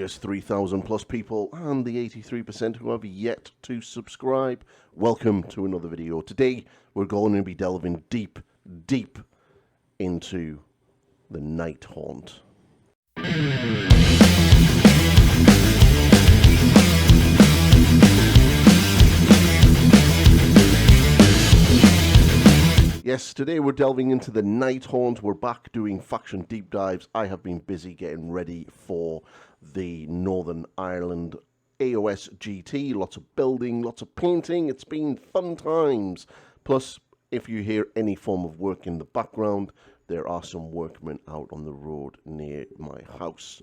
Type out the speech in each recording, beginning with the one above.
Cheers, 3,000 plus people and the 83% who have yet to subscribe. Welcome to another video. Today, we're going to be delving deep into the Nighthaunt. Yes, today we're delving into the Nighthaunt. We're back doing faction deep dives. I have been busy getting ready for the Northern Ireland AOS GT. Lots of building, lots of painting. It's been fun times. Plus, if you hear any form of work in the background, there are some workmen out on the road near my house.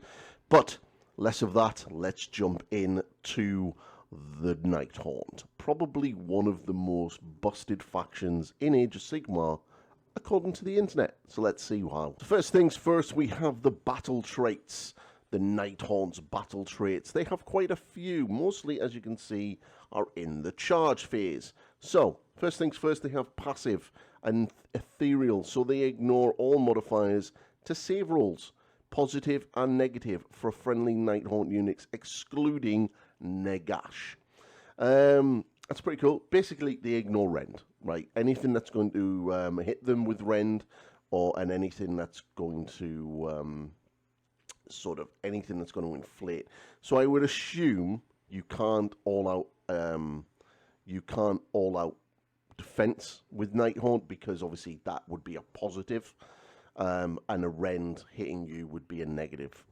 But less of that. Let's jump in to the Nighthaunt, probably one of the most busted factions in Age of Sigmar, according to the internet. So let's see how. First things first, we have the battle traits. The Nighthaunt's battle traits. They have quite a few. Mostly, as you can see, are in the charge phase. So, first things first, they have passive and ethereal. So they ignore all modifiers to save rolls, positive and negative, for friendly Nighthaunt units, excluding Negash. That's pretty cool. Basically, they ignore rend, right? Anything that's going to hit them with rend, and anything that's going to anything that's going to inflate. So I would assume you can't all out defense with Nighthaunt, because obviously that would be a positive, and a rend hitting you would be a negative.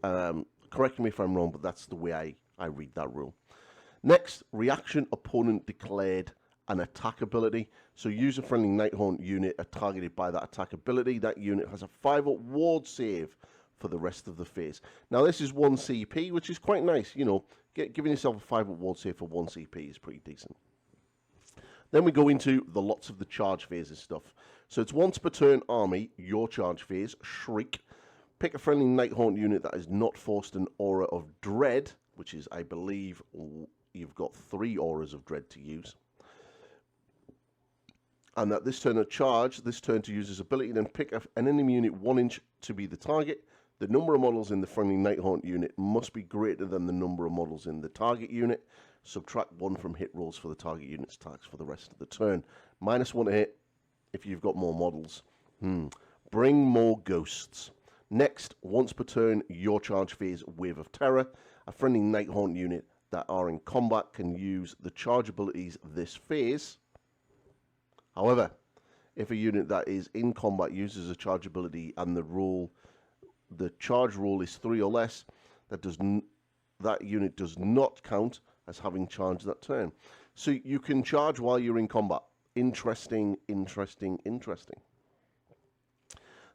Correct me if I'm wrong, but that's the way I read that rule. Next, reaction opponent declared an attack ability. So use a friendly Nighthaunt unit targeted by that attack ability. That unit has a 5-up ward save for the rest of the phase. Now this is 1 CP, which is quite nice. You know, giving yourself a 5-up ward save for 1 CP is pretty decent. Then we go into the lots of the charge phases stuff. So it's once per turn army, your charge phase, Shriek. Pick a friendly Nighthaunt unit that is not forced an aura of dread, which is, I believe, you've got 3 auras of dread to use. And that this turn of charge, this turn to use this ability, then pick an enemy unit 1 inch to be the target. The number of models in the friendly Nighthaunt unit must be greater than the number of models in the target unit. Subtract 1 from hit rolls for the target unit's attacks for the rest of the turn. -1 to hit if you've got more models. Bring more ghosts. Next, once per turn, your charge phase, Wave of Terror. A friendly Nighthaunt unit that are in combat can use the charge abilities this phase. However, if a unit that is in combat uses a charge ability and the charge roll is 3 or less, that unit does not count as having charged that turn. So you can charge while you're in combat. Interesting.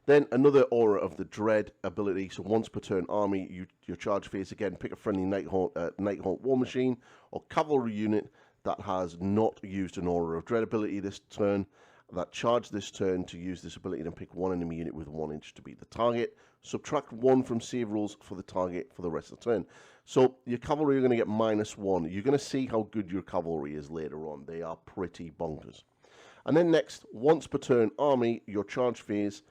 Then another aura of the dread ability. So once per turn army, your charge phase again, pick a friendly Nighthaunt war machine or cavalry unit that has not used an aura of dread ability this turn, that charge this turn to use this ability, and pick 1 enemy unit with 1 inch to be the target. Subtract 1 from save rolls for the target for the rest of the turn. So your cavalry are going to get -1. You're going to see how good your cavalry is later on. They are pretty bonkers. And then next, once per turn army, your charge phase,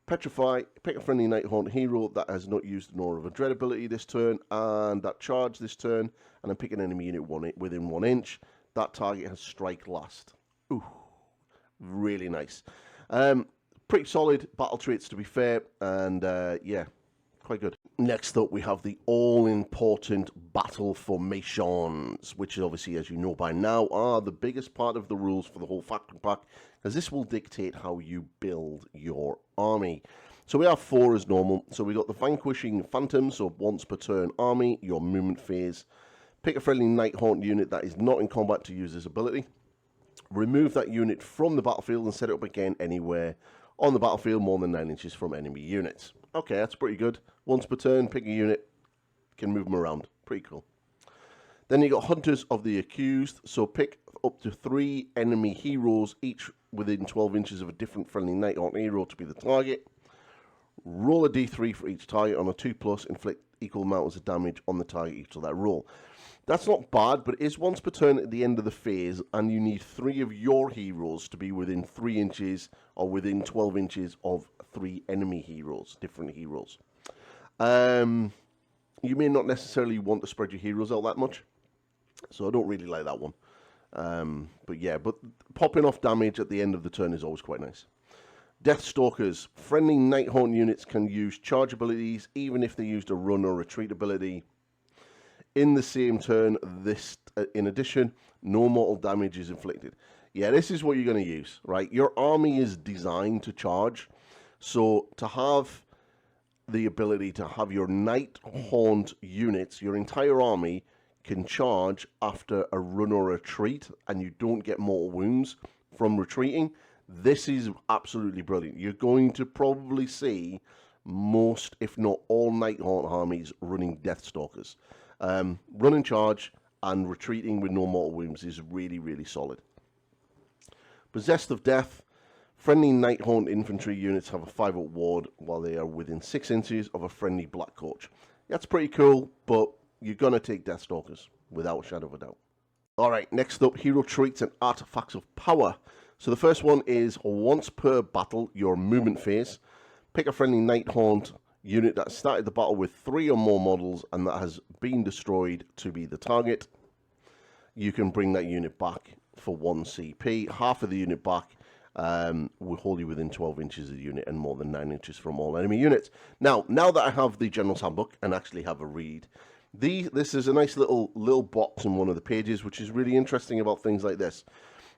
Petrify, pick a friendly Nighthaunt hero that has not used an aura of a dread ability this turn, and that charge this turn, and then pick an enemy unit within 1 inch. That target has strike last. Ooh, really nice. Pretty solid battle traits, to be fair, and yeah, quite good. Next up, we have the all-important battle formations, which is obviously, as you know by now, are the biggest part of the rules for the whole faction pack, as this will dictate how you build your army. So we have 4 as normal. So we got the Vanquishing Phantom, so once per turn army, your movement phase. Pick a friendly Nighthaunt unit that is not in combat to use this ability. Remove that unit from the battlefield and set it up again anywhere on the battlefield more than 9 inches from enemy units. Okay, that's pretty good. Once per turn, pick a unit, can move them around. Pretty cool. Then you got Hunters of the Accused. So pick up to 3 enemy heroes, each within 12 inches of a different friendly Nighthaunt hero to be the target. Roll a d3 for each target. On a 2+, inflict equal amounts of damage on the target each of that roll. That's not bad, but it is once per turn at the end of the phase, and you need 3 of your heroes to be within 3 inches or within 12 inches of 3 enemy heroes, different heroes. you may not necessarily want to spread your heroes out that much. So I don't really like that one. But yeah, but popping off damage at the end of the turn is always quite nice. Deathstalkers. Friendly Nighthaunt units can use charge abilities even if they used a run or retreat ability in the same turn. This, in addition, no mortal damage is inflicted. Yeah, this is what you're going to use, right? Your army is designed to charge. So to have the ability to have your Nighthaunt units, your entire army, can charge after a run or retreat, and you don't get mortal wounds from retreating. This is absolutely brilliant. You're going to probably see most, if not all, Nighthaunt armies running Deathstalkers. Run and charge and retreating with no mortal wounds is really, really solid. Possessed of Death. Friendly Nighthaunt infantry units have a 5-up ward while they are within 6 inches of a friendly Black Coach. That's pretty cool, but you're going to take Deathstalkers without a shadow of a doubt. Alright, next up, Hero Traits and Artifacts of Power. So the first one is once per battle, your movement phase. Pick a friendly Nighthaunt unit that started the battle with 3 or more models and that has been destroyed to be the target. You can bring that unit back for 1 CP, half of the unit back. Will hold you within 12 inches of the unit and more than 9 inches from all enemy units. Now that I have the General's Handbook and actually have a read, this is a nice little box in one of the pages, which is really interesting about things like this.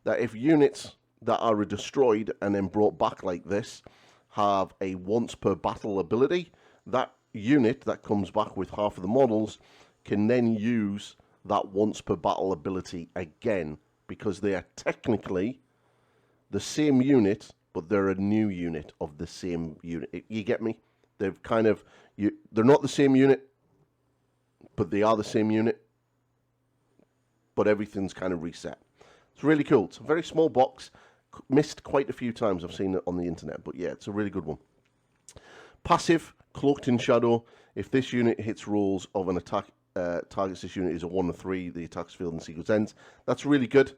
That if units that are destroyed and then brought back like this have a once per battle ability, that unit that comes back with half of the models can then use that once per battle ability again, because they are technically the same unit, but they're a new unit of the same unit. You get me? They've kind of, they're not the same unit, but they are the same unit, but everything's kind of reset. It's really cool. It's a very small box. Missed quite a few times. I've seen it on the internet, but yeah, it's a really good one. Passive, Cloaked in Shadow. If this unit hits rolls of an attack, targets this unit is a 1 or 3, the attack's failed and sequence ends. That's really good.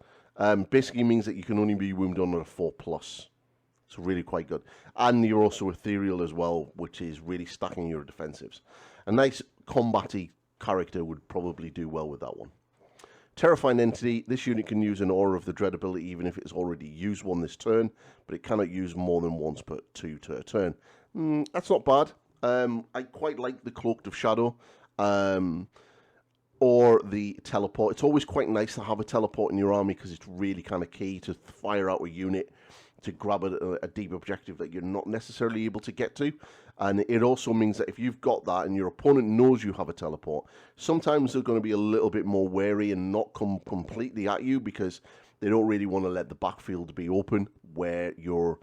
Basically means that you can only be wounded on a 4+. It's really quite good. And you're also ethereal as well, which is really stacking your defensives. A nice combat-y character would probably do well with that one. Terrifying Entity. This unit can use an Aura of the Dread ability even if it's already used one this turn, but it cannot use more than once per turn. That's not bad. I quite like the Cloaked of Shadow. Or the teleport. It's always quite nice to have a teleport in your army because it's really kind of key to fire out a unit to grab a deep objective that you're not necessarily able to get to. And it also means that if you've got that and your opponent knows you have a teleport, sometimes they're going to be a little bit more wary and not come completely at you because they don't really want to let the backfield be open where you're,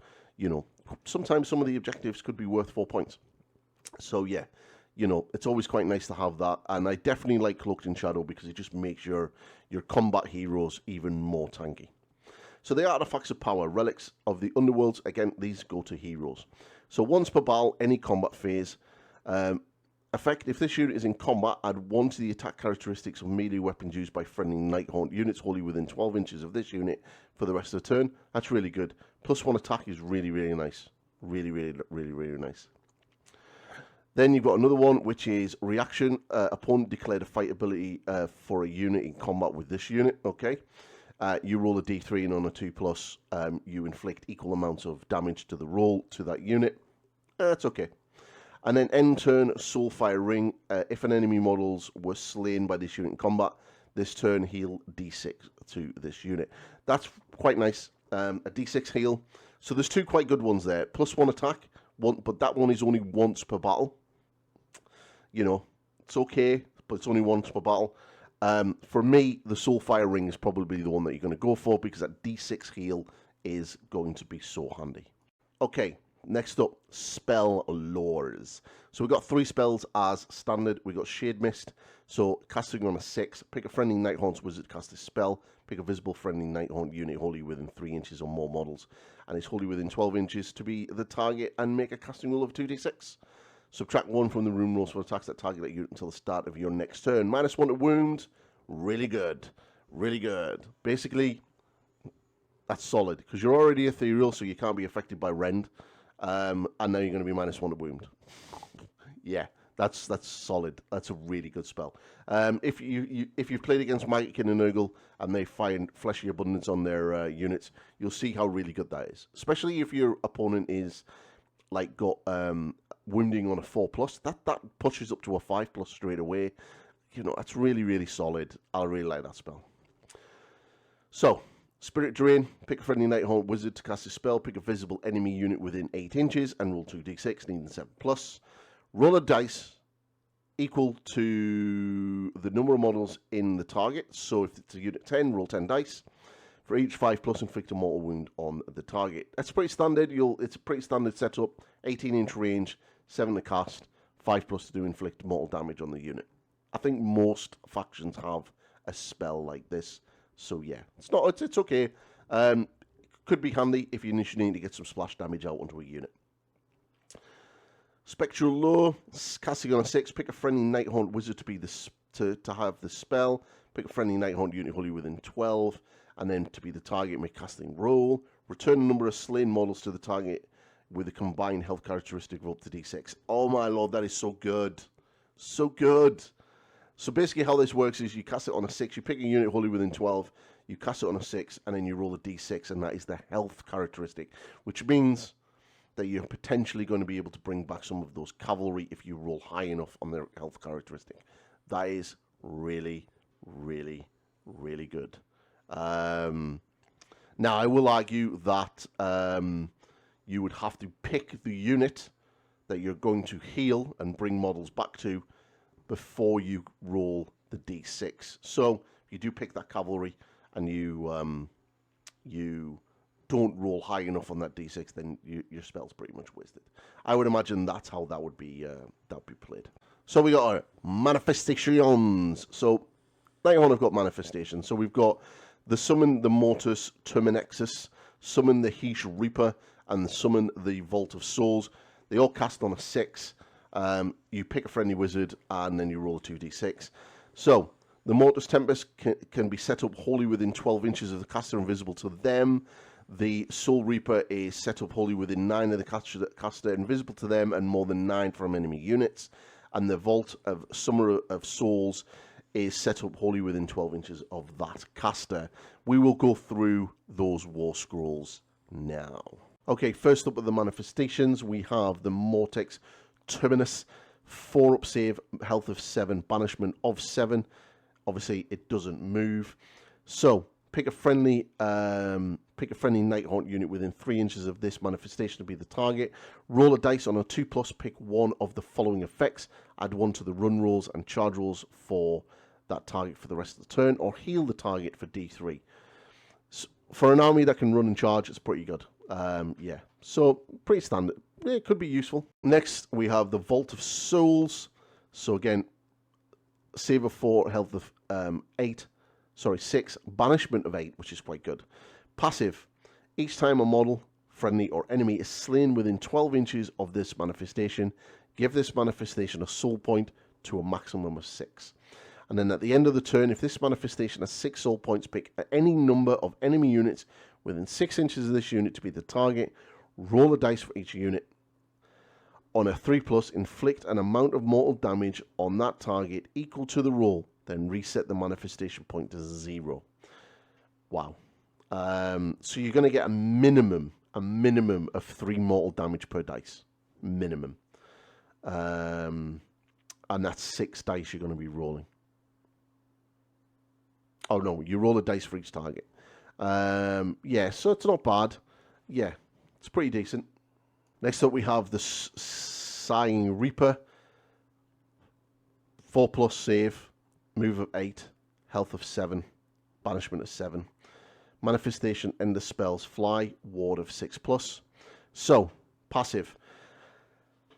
sometimes some of the objectives could be worth 4 points. So yeah. It's always quite nice to have that. And I definitely like Cloaked in Shadow because it just makes your combat heroes even more tanky. So the Artifacts of Power, Relics of the Underworlds. Again, these go to heroes. So once per battle, any combat phase. Effect, if this unit is in combat, add 1 to the attack characteristics of melee weapons used by friendly Nighthaunt units wholly within 12 inches of this unit for the rest of the turn. That's really good. +1 attack is really, really nice. Really, really, really, really nice. Then you've got another one, which is Reaction. Opponent declared a fight ability for a unit in combat with this unit. Okay. You roll a d3 and on a 2+, you inflict equal amounts of damage to the roll to that unit. That's okay. And then end turn, Soulfire Ring. If an enemy models were slain by this unit in combat, this turn heal d6 to this unit. That's quite nice. A d6 heal. So there's 2 quite good ones there. +1 attack, but that one is only once per battle. It's okay, but it's only once per battle. For me, the Soulfire Ring is probably the one that you're going to go for because that D6 heal is going to be so handy. Okay, next up, Spell Lores. So we've got 3 spells as standard. We've got Shade Mist. So casting on a 6, pick a friendly Nighthaunt wizard, cast this spell. Pick a visible friendly Nighthaunt unit wholly within 3 inches or more models. And it's wholly within 12 inches to be the target and make a casting roll of 2d6. Subtract 1 from the room rolls for attacks that target that unit until the start of your next turn. -1 to wound. Really good. Really good. Basically, that's solid. Because you're already ethereal, so you can't be affected by rend. And now you're going to be -1 to wound. Yeah, That's solid. That's a really good spell. If you've played against Magic and Nurgle and they find Fleshy Abundance on their units, you'll see how really good that is. Especially if your opponent is like got wounding on a 4+, that pushes up to a 5+ straight away. You know, that's really, really solid. I really like that spell. So, Spirit Drain, pick a friendly Nighthaunt wizard to cast a spell, pick a visible enemy unit within 8 inches, and roll 2d6, needing 7+. Roll a dice equal to the number of models in the target. So if it's a unit 10, roll 10 dice. For each 5+, inflict a mortal wound on the target. That's pretty standard. It's a pretty standard setup. 18-inch range, 7 to cast, 5+ to do inflict mortal damage on the unit. I think most factions have a spell like this. So yeah, it's okay. Could be handy if you initially need to get some splash damage out onto a unit. Spectral Lure, casting on a 6, pick a friendly Nighthaunt wizard to have the spell. Pick a friendly Nighthaunt unit wholly within 12, and then to be the target, make casting roll. Return a number of slain models to the target with a combined health characteristic of up to d6. Oh my lord, that is so good. So good. So basically how this works is you cast it on a 6, you pick a unit wholly within 12, you cast it on a 6, and then you roll a d6, and that is the health characteristic, which means that you're potentially going to be able to bring back some of those cavalry if you roll high enough on their health characteristic. That is really, really, really good. Now, I will argue that you would have to pick the unit that you're going to heal and bring models back to before you roll the d6. So if you do pick that cavalry and you don't roll high enough on that d6, then your spell's pretty much wasted. I would imagine that's how that would be played. So we got our manifestations. So Nighthaunt have got manifestations. So we've got the summon the Mortis Terminexus, summon the Heesh Reaper, and summon the Vault of Souls. They all cast on a 6. You pick a friendly wizard, and then you roll a 2d6. So, the Mortis Tempest can be set up wholly within 12 inches of the caster, invisible to them. The Soul Reaper is set up wholly within 9 of the caster, invisible to them, and more than 9 from enemy units. And the Vault of Summer of Souls is set up wholly within 12 inches of that caster. We will go through those War Scrolls now. Okay, first up with the manifestations, we have the Mortex Terminus, 4-up save, health of 7, banishment of 7. Obviously, it doesn't move. So, pick a friendly Nighthaunt unit within 3 inches of this manifestation to be the target. Roll a dice on a 2+, pick one of the following effects. Add 1 to the run rolls and charge rolls for that target for the rest of the turn, or heal the target for D3. So, for an army that can run and charge, it's pretty good. Yeah, so pretty standard. Yeah, it could be useful. Next, we have the Vault of Souls. So again, save of 4, health of 6, banishment of 8, which is quite good. Passive, each time a model, friendly or enemy, is slain within 12 inches of this manifestation, give this manifestation a soul point to a maximum of 6. And then at the end of the turn, if this manifestation has 6 soul points, pick any number of enemy units within 6 inches of this unit to be the target. Roll a dice for each unit. On a 3+, inflict an amount of mortal damage on that target equal to the roll. Then reset the manifestation point to 0. Wow. So you're going to get a minimum of 3 mortal damage per dice. Minimum. And that's 6 dice you're going to be rolling. Oh no, you roll a dice for each target. Yeah, so it's not bad. Yeah, it's pretty decent. Next up we have the Sighing Reaper. 4+ save, move of 8, health of 7, banishment of 7. Manifestation, end the spells, fly, ward of 6+. So, passive.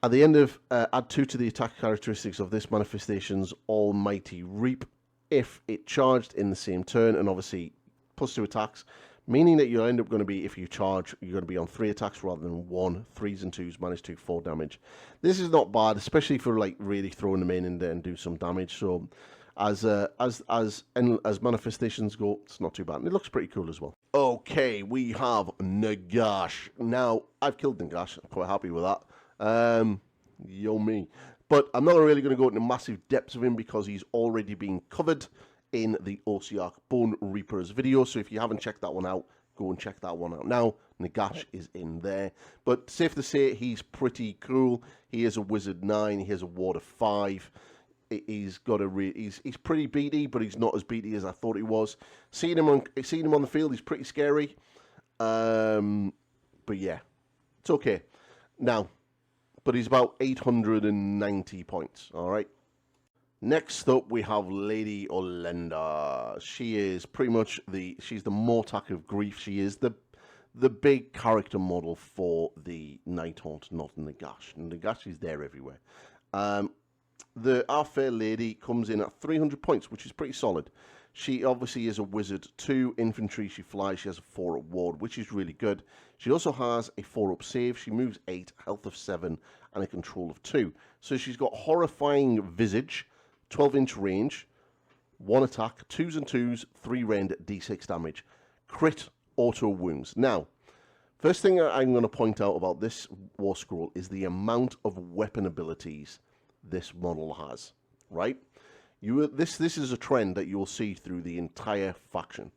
At the end of, add 2 to the attack characteristics of this manifestation's Almighty Reap if it charged in the same turn, and obviously +2 attacks, meaning that you'll end up going to be, if you charge, you're going to be on 3 attacks rather than 1. 3s and 2s, -2, 4 damage. This is not bad, especially for like really throwing them in there and do some damage. So as manifestations go, it's not too bad. And it looks pretty cool as well. Okay, we have Nagash. Now, I've killed Nagash. I'm quite happy with that. Yo me. But I'm not really going to go into massive depths of him because he's already been covered in the OCR Bone Reapers video. So if you haven't checked that one out, go and check that one out now. Nagash is in there. But safe to say, he's pretty cool. He is a Wizard 9. He has a Ward of 5. He's got a he's pretty beaty, but he's not as beaty as I thought he was. Seeing him on the field, he's pretty scary. But yeah, it's okay. Now, but he's about 890 points. All right. Next up, we have Lady Olenda. She is pretty much she's the Mortak of Grief. She is the big character model for the Nighthaunt, not Nagash. Nagash is there everywhere. Our fair lady comes in at 300 points, which is pretty solid. She obviously is a Wizard 2 infantry. She flies. She has a 4-up ward, which is really good. She also has a 4-up save. She moves 8, health of 7, and a control of 2. So she's got horrifying visage, 12-inch range, 1 attack, 2s and 2s, 3 rend, d6 damage, crit, auto wounds. Now, first thing I'm going to point out about this War Scroll is the amount of weapon abilities this model has, right? This is a trend that you will see through the entire faction.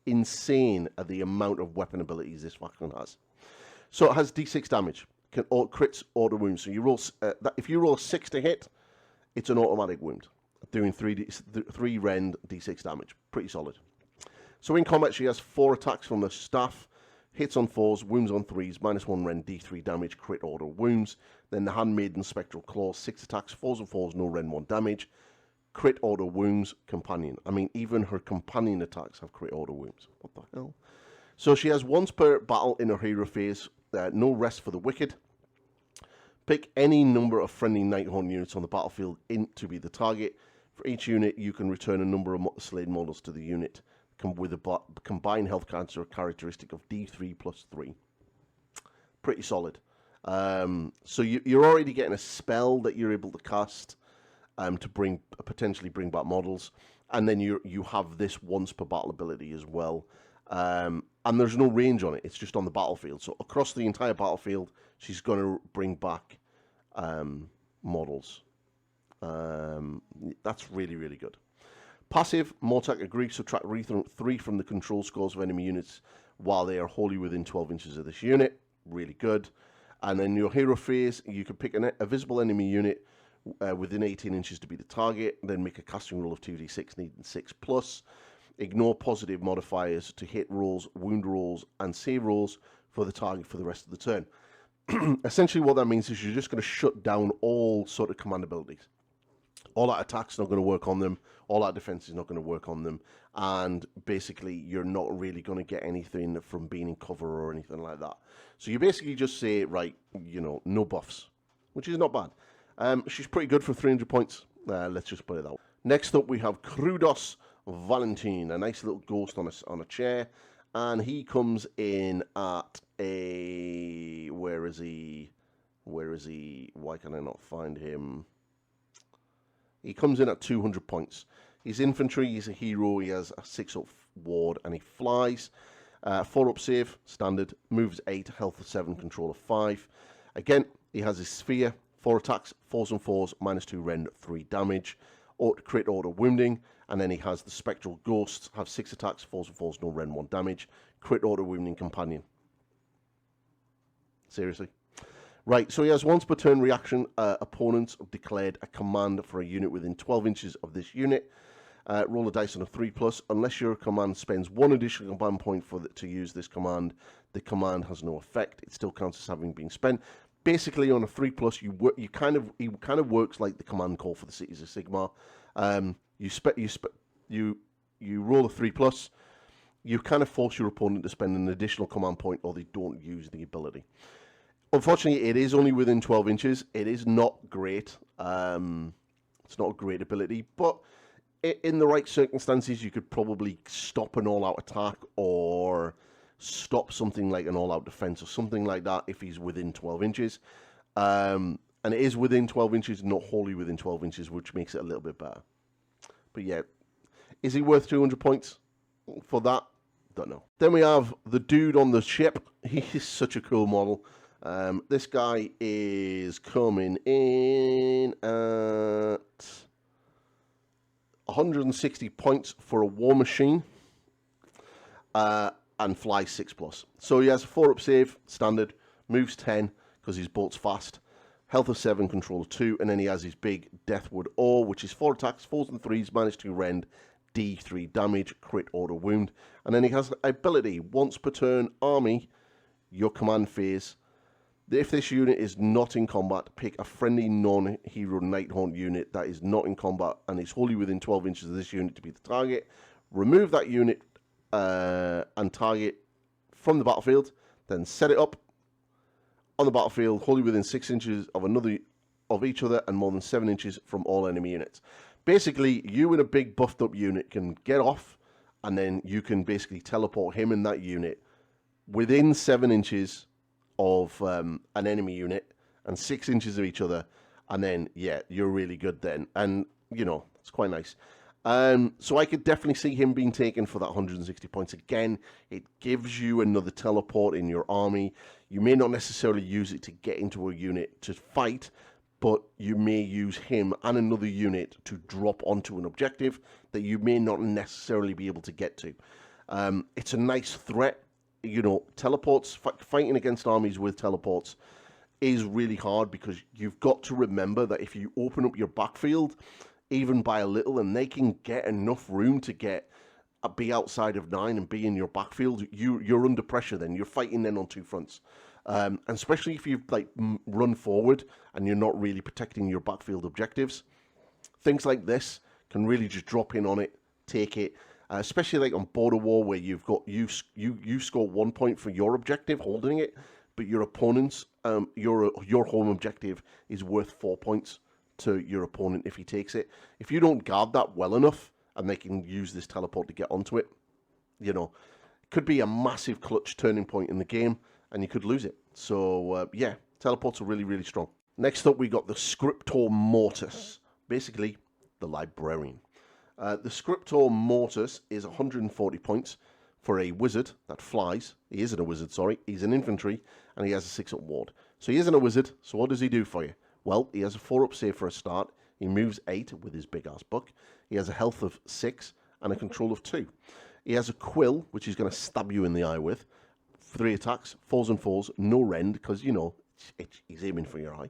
Insane at the amount of weapon abilities this faction has. So it has d6 damage, crits, auto wounds. So you roll if you roll 6 to hit, it's an automatic wound, doing 3 rend d6 damage. Pretty solid. So in combat, she has 4 attacks from the staff, hits on 4s, wounds on 3s, -1 rend, d3 damage, crit, auto wounds. Then the Handmaiden Spectral Claw, 6 attacks, 4s and 4s, no rend, 1 damage, crit, auto wounds, companion. I mean, even her companion attacks have crit, auto wounds. What the hell? So she has once per battle in her hero phase, no rest for the wicked. Pick any number of friendly Nighthaunt units on the battlefield to be the target. For each unit, you can return a number of slain models to the unit, with a combined health cancer characteristic of D3 plus 3. Pretty solid. So you're already getting a spell that you're able to cast to potentially bring back models, and then you have this once per battle ability as well. And there's no range on it; it's just on the battlefield. So across the entire battlefield, she's going to bring back models. That's really, really good. Passive, Mortak of Grief, subtract 3 from the control scores of enemy units while they are wholly within 12 inches of this unit. Really good. And then your hero phase, you can pick a visible enemy unit within 18 inches to be the target, then make a casting roll of 2d6, needing 6+. Ignore positive modifiers to hit rolls, wound rolls, and save rolls for the target for the rest of the turn. Essentially what that means is you're just going to shut down all sort of command abilities. All that attack's not going to work on them. All that defense is not going to work on them. And basically, you're not really going to get anything from being in cover or anything like that. So you basically just say, right, no buffs, which is not bad. She's pretty good for 300 points. Let's just put it that way. Next up, we have Krudos Valentine, a nice little ghost on a chair. And he comes in at a... Where is he? Why can I not find him? He comes in at 200 points. He's infantry, he's a hero, he has a 6-up ward, and he flies. 4-up save, standard, moves 8, health of 7, control of 5. Again, he has his sphere, 4 attacks, 4s and 4s, -2 rend, 3 damage, crit, auto wounding, and then he has the spectral ghosts, have 6 attacks, 4s and 4s, no rend, 1 damage, crit, auto wounding, companion. Seriously? Right, so he has once per turn reaction. Opponents declared a command for a unit within 12 inches of this unit. Roll a dice on a 3+. Unless your command spends 1 additional command point to use this command, the command has no effect. It still counts as having been spent. Basically, on a 3+, he kind of works like the command call for the Cities of Sigmar. You roll a 3+. You kind of force your opponent to spend an additional command point, or they don't use the ability. Unfortunately, it is only within 12 inches. It is not great. It's not a great ability, but in the right circumstances, you could probably stop an all-out attack or stop something like an all-out defense or something like that if he's within 12 inches. And it is within 12 inches, not wholly within 12 inches, which makes it a little bit better. But yeah, is he worth 200 points for that? Don't know. Then we have the dude on the ship. He is such a cool model. This guy is coming in at 160 points for a war machine, and flies 6+. So he has a 4-up save, standard, moves 10 because his bolt's fast, health of 7, control of 2, and then he has his big Deathwood Ore, which is 4 attacks, 4s and 3s, -2 rend, D3 damage, crit auto wound. And then he has ability, once per turn, army, your command phase. If this unit is not in combat, pick a friendly non-hero Nighthaunt unit that is not in combat and is wholly within 12 inches of this unit to be the target. Remove that unit and target from the battlefield, then set it up on the battlefield wholly within 6 inches of each other and more than 7 inches from all enemy units. Basically, you and a big buffed up unit can get off, and then you can basically teleport him and that unit within 7 inches of an enemy unit and 6 inches of each other, and then, yeah, you're really good then. And, you know, it's quite nice. So I could definitely see him being taken for that 160 points. Again, it gives you another teleport in your army. You may not necessarily use it to get into a unit to fight, but you may use him and another unit to drop onto an objective that you may not necessarily be able to get to. It's a nice threat. You know, teleports, fighting against armies with teleports is really hard because you've got to remember that if you open up your backfield, even by a little, and they can get enough room to be outside of 9 and be in your backfield, you're under pressure then. You're fighting then on 2 fronts. And especially if you've run forward and you're not really protecting your backfield objectives, things like this can really just drop in on it, take it. Especially like on Border War, where you've got you score 1 point for your objective holding it, but your opponent's your home objective is worth 4 points to your opponent if he takes it. If you don't guard that well enough, and they can use this teleport to get onto it, you know, it could be a massive clutch turning point in the game, and you could lose it. So yeah, teleports are really, really strong. Next up, we got the Scriptor Mortis, basically the librarian. The Scriptor Mortis is 140 points for a wizard that flies. He isn't a wizard, sorry. He's an infantry, and he has a 6-up ward. So he isn't a wizard, so what does he do for you? Well, he has a 4-up save for a start. He moves 8 with his big-ass buck. He has a health of 6 and a control of 2. He has a quill, which he's going to stab you in the eye with. 3 attacks, 4s and 4s, no rend, because, you know, he's aiming for your eye.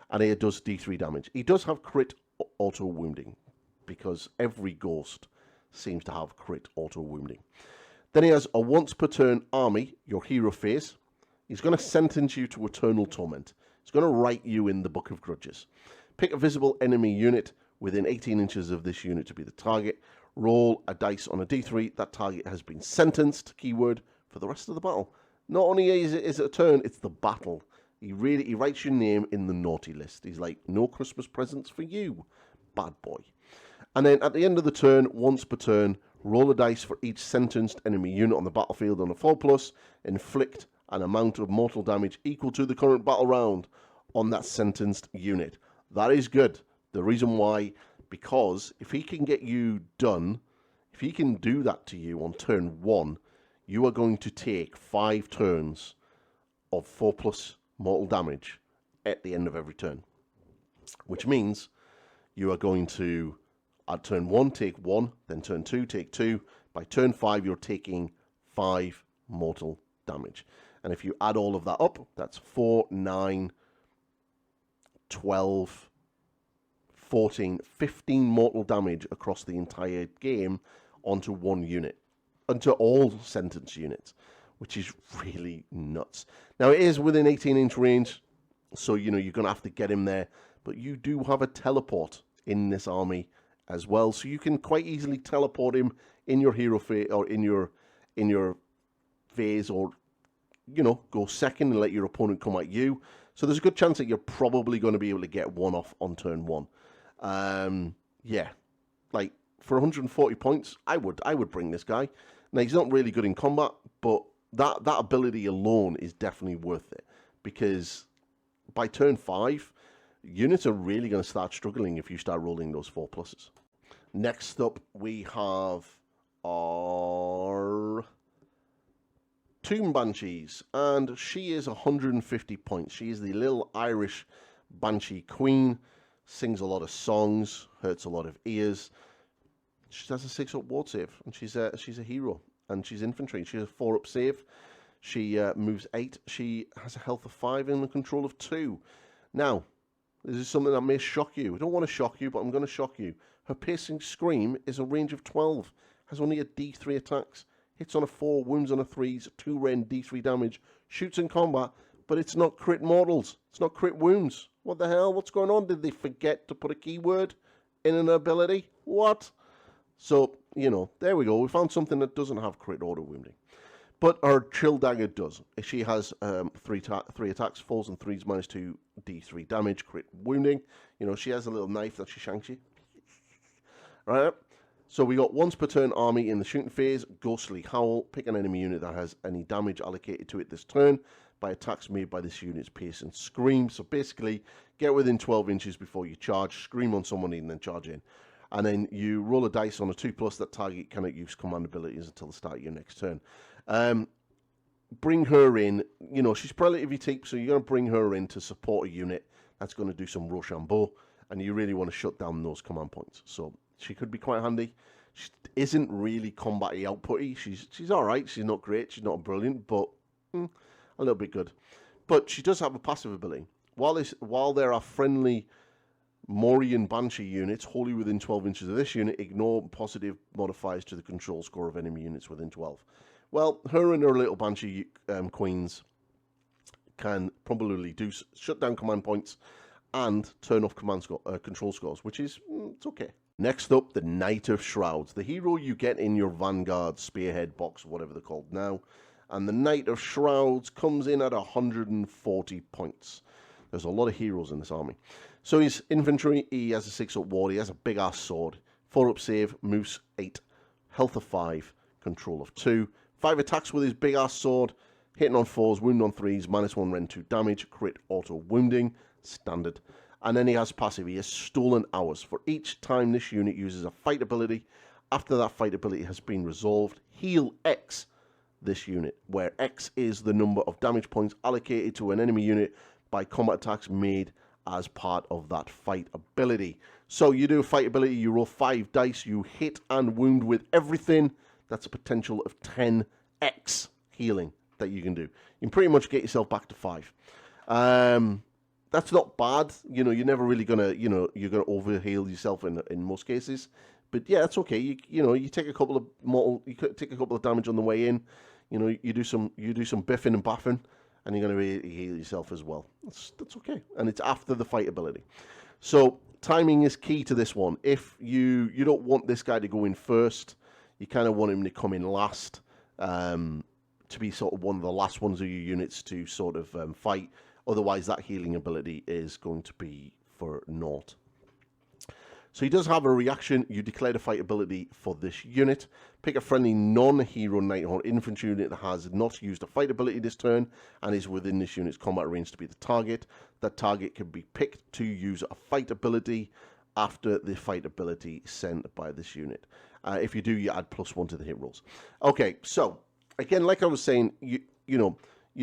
And he does D3 damage. He does have crit auto wounding, because every ghost seems to have crit auto wounding. Then he has a once per turn army, your hero phase. He's going to sentence you to eternal torment. He's going to write you in the Book of Grudges. Pick a visible enemy unit within 18 inches of this unit to be the target. Roll a dice on a d3. That target has been sentenced, keyword, for the rest of the battle. Not only is it a turn, it's the battle. He writes your name in the naughty list. He's like, no Christmas presents for you, bad boy. And then at the end of the turn, once per turn, roll a dice for each sentenced enemy unit on the battlefield on a 4+, inflict an amount of mortal damage equal to the current battle round on that sentenced unit. That is good. The reason why, because if he can get you done, if he can do that to you on turn 1, you are going to take 5 turns of 4+ mortal damage at the end of every turn. Which means you are going to, at turn 1, take 1, then turn 2, take 2. By turn 5, you're taking 5 mortal damage. And if you add all of that up, that's 4, 9, 12, 14, 15 mortal damage across the entire game onto one unit, onto all sentence units, which is really nuts. Now, it is within 18-inch range, so, you know, you're going to have to get him there, but you do have a teleport in this army as well, so you can quite easily teleport him in your hero phase, or in your phase, or, you know, go second and let your opponent come at you. So there's a good chance that you're probably going to be able to get one off on turn 1. Yeah, like for 140 points, I would bring this guy. Now, he's not really good in combat, but that ability alone is definitely worth it, because by turn 5, units are really going to start struggling if you start rolling those 4+. Next up, we have our Tomb Banshees, and she is 150 points. She is the little Irish Banshee Queen, sings a lot of songs, hurts a lot of ears. She has a 6-up ward save, and she's a hero, and she's infantry. She has a 4-up save. She moves 8. She has a health of 5 and a control of 2. Now, this is something that may shock you. I don't want to shock you, but I'm going to shock you. Her piercing scream is a range of 12. Has only a D3 attacks. Hits on a 4, wounds on a 3s, 2 ren, D3 damage. Shoots in combat, but it's not crit mortals. It's not crit wounds. What the hell? What's going on? Did they forget to put a keyword in an ability? What? So, you know, there we go. We found something that doesn't have crit auto wounding. But our Chill Dagger does. She has 3 attacks, 4s and 3s, -2 D3 damage, crit wounding. You know, she has a little knife that she shanks you. Right? So we got once per turn army in the shooting phase, Ghostly Howl. Pick an enemy unit that has any damage allocated to it this turn by attacks made by this unit's piercing scream. So basically, get within 12 inches before you charge, scream on somebody, and then charge in. And then you roll a dice on a 2+. That target cannot use command abilities until the start of your next turn. Bring her in. You know, she's relatively cheap, so you're going to bring her in to support a unit that's going to do some Rochambeau, and you really want to shut down those command points. So she could be quite handy. She isn't really combat-y, output-y. She's all right. She's not great. She's not brilliant, but a little bit good. But she does have a passive ability. While there are friendly Morian Banshee units wholly within 12 inches of this unit, ignore positive modifiers to the control score of enemy units within 12. Well, her and her little Banshee queens can probably shut down command points and turn off control scores, which is, it's okay. Next up, the Knight of Shrouds, the hero you get in your Vanguard, Spearhead box, whatever they're called now. And the Knight of Shrouds comes in at 140 points. There's a lot of heroes in this army. So he's infantry, he has a 6-up ward, he has a big-ass sword, 4-up save, moves 8, health of 5, control of 2, 5 attacks with his big-ass sword, hitting on 4s, wound on 3s, -1 ren 2 damage, crit auto wounding, standard. And then he has passive, he has Stolen Hours. For each time this unit uses a fight ability, after that fight ability has been resolved, heal X this unit, where X is the number of damage points allocated to an enemy unit by combat attacks made as part of that fight ability. So you do a fight ability, you roll 5 dice, you hit and wound with everything. That's a potential of 10x healing that you can do. You can pretty much get yourself back to 5. That's not bad. You know, you're never really gonna, you're gonna overheal yourself in most cases. But yeah, it's okay. You take a couple of damage on the way in. You know, you do some biffing and baffing, and you're gonna heal yourself as well. That's okay. And it's after the fight ability. So timing is key to this one. If you don't want this guy to go in first, you kind of want him to come in last, to be sort of one of the last ones of your units to sort of fight. Otherwise, that healing ability is going to be for naught. So he does have a reaction. You declare a fight ability for this unit. Pick a friendly non-hero Nighthaunt infantry unit that has not used a fight ability this turn and is within this unit's combat range to be the target. That target can be picked to use a fight ability after the fight ability sent by this unit. If you do, you add +1 to the hit rolls. Okay, so again, like I was saying, you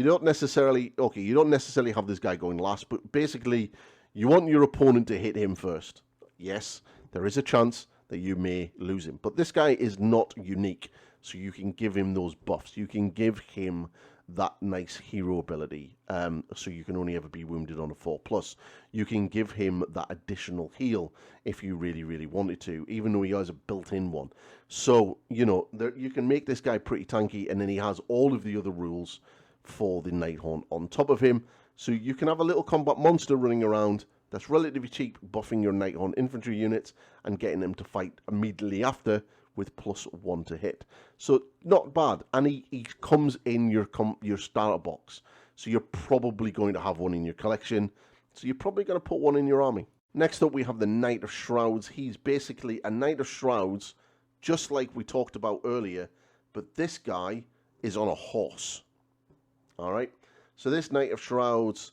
don't necessarily have this guy going last, but basically you want your opponent to hit him first. Yes, there is a chance that you may lose him, but this guy is not unique, so you can give him those buffs. You can give him that nice hero ability, so you can only ever be wounded on a 4+. You can give him that additional heal if you really, really wanted to, even though he has a built-in one. So, you can make this guy pretty tanky, and then he has all of the other rules for the Nighthaunt on top of him. So you can have a little combat monster running around that's relatively cheap, buffing your Nighthaunt infantry units and getting them to fight immediately after with +1 to hit. So not bad. And he comes in your starter box. So you're probably going to have one in your collection. So you're probably going to put one in your army. Next up, we have the Knight of Shrouds. He's basically a Knight of Shrouds, just like we talked about earlier. But this guy is on a horse. All right. So this Knight of Shrouds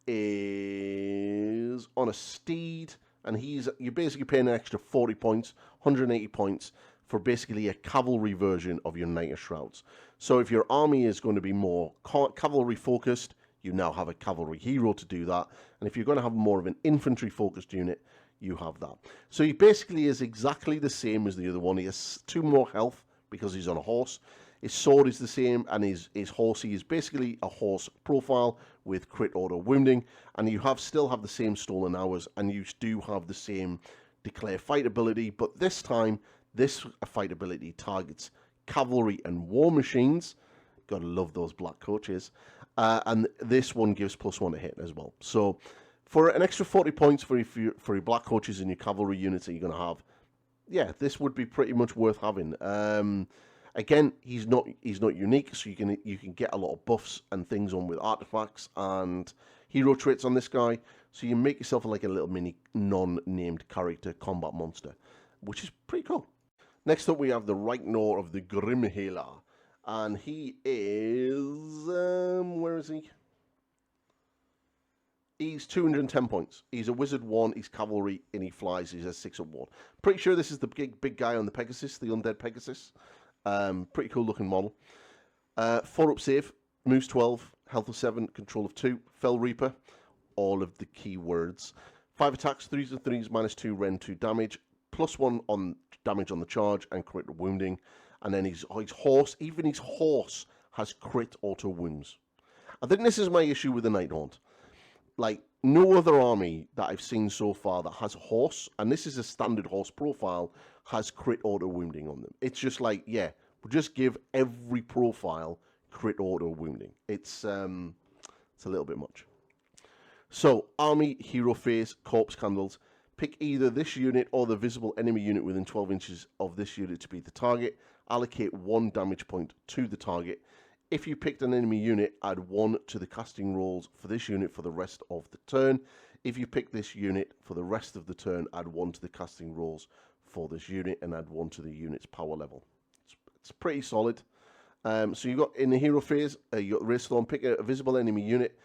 is on a steed, and you're basically paying an extra 40 points, 180 points for basically a cavalry version of your Knight of Shrouds. So if your army is going to be more cavalry focused, you now have a cavalry hero to do that. And if you're going to have more of an infantry focused unit, you have that. So he basically is exactly the same as the other one. He has 2 more health because he's on a horse. His sword is the same, and his horsey is basically a horse profile with crit auto wounding. And you still have the same stolen hours, and you do have the same declare fight ability. But this time, this fight ability targets cavalry and war machines. Gotta love those black coaches. And this one gives +1 to hit as well. So for an extra 40 points for your black coaches and your cavalry units that you're going to have, yeah, this would be pretty much worth having. Again, he's not unique, so you can get a lot of buffs and things on with artifacts and hero traits on this guy. So you make yourself like a little mini non-named character combat monster, which is pretty cool. Next up, we have the Reignor of the Grimhela, and he is where is he? He's 210 points. He's a wizard 1, he's cavalry, and he flies. He's a 6-up ward. Pretty sure this is the big guy on the Pegasus, the undead Pegasus. Pretty cool looking model. 4-up save, moves 12, health of 7, control of 2, Fell Reaper, all of the key words. 5 attacks, 3s and 3s, -2, rend 2 damage, +1 on damage on the charge, and crit wounding. And then his horse, even his horse, has crit auto wounds. I think this is my issue with the Nighthaunt. Like, no other army that I've seen so far that has a horse, and this is a standard horse profile, has crit auto wounding on them. It's just like, yeah, we'll just give every profile crit auto wounding. It's a little bit much. So, army, hero phase, corpse candles. Pick either this unit or the visible enemy unit within 12 inches of this unit to be the target. Allocate 1 damage point to the target. If you picked an enemy unit, add 1 to the casting rolls for this unit for the rest of the turn. If you pick this unit for the rest of the turn, add 1 to the casting rolls for this unit and add 1 to the unit's power level. It's pretty solid. So you got in the hero phase, you got Raystorm. Pick a visible enemy unit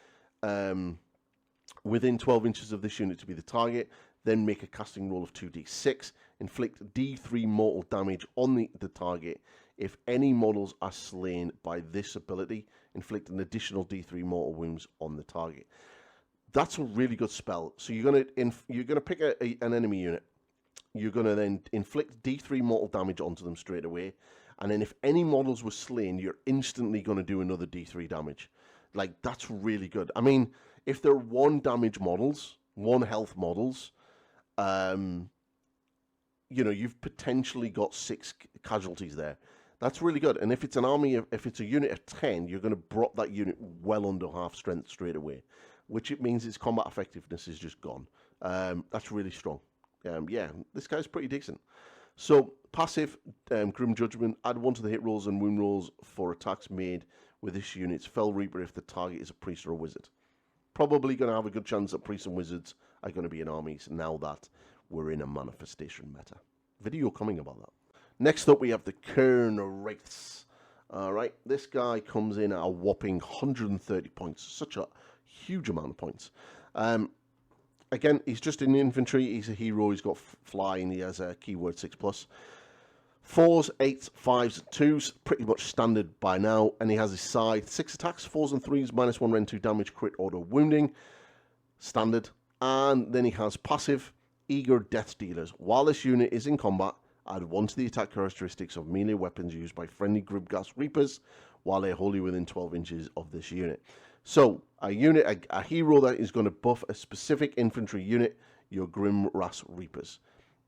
within 12 inches of this unit to be the target. Then make a casting roll of 2d6. Inflict d3 mortal damage on the target. If any models are slain by this ability, inflict an additional d3 mortal wounds on the target. That's a really good spell. So you're gonna pick an enemy unit. You're gonna then inflict d3 mortal damage onto them straight away, and then if any models were slain, you're instantly gonna do another d3 damage. Like, that's really good. I mean, if they're 1 damage models, 1 health models, you know, you've potentially got 6 casualties there. That's really good. And if it's an army, if it's a unit of 10, you're going to drop that unit well under half strength straight away, which it means its combat effectiveness is just gone. That's really strong. Yeah, this guy's pretty decent. So, passive, Grim Judgment, add 1 to the hit rolls and wound rolls for attacks made with this unit's Fell Reaper if the target is a priest or a wizard. Probably going to have a good chance that priests and wizards are going to be in armies now that we're in a manifestation meta. Video coming about that. Next up, we have the Kern Wraiths. Alright, this guy comes in at a whopping 130 points. Such a huge amount of points. Again, he's just in infantry. He's a hero. He's got flying. He has a keyword 6+. 4s, 8s, 5s, 2s. Pretty much standard by now. And he has his side. 6 attacks, 4s and 3s, -1 rend 2 damage, crit auto wounding. Standard. And then he has passive, Eager Death Dealers. While this unit is in combat, add 1 to the attack characteristics of melee weapons used by friendly Grimghast Reapers while they're wholly within 12 inches of this unit. So, a hero that is going to buff a specific infantry unit, your Grimghast Reapers.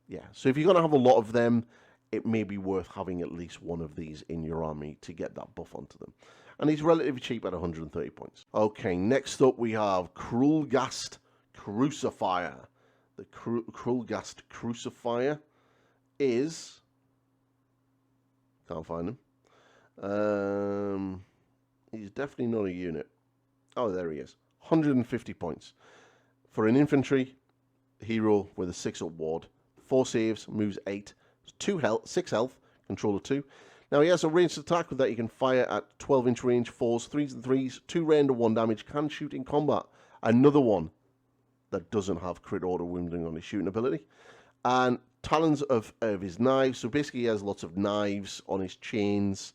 Yeah, so if you're going to have a lot of them, it may be worth having at least one of these in your army to get that buff onto them. And he's relatively cheap at 130 points. Okay, next up we have Cruelghast Crucifier. The Cruelghast Crucifier is... can't find him. He's definitely not a unit. Oh, there he is. 150 points. For an infantry hero with a 6-up ward. 4 saves, moves 8, 6 health, control of 2. Now he has a ranged attack with that he can fire at 12-inch range, 4s, 3s and 3s, 2 rend and 1 damage, can shoot in combat. Another one that doesn't have crit auto wounding on his shooting ability. And talons of his knives. So basically he has lots of knives on his chains.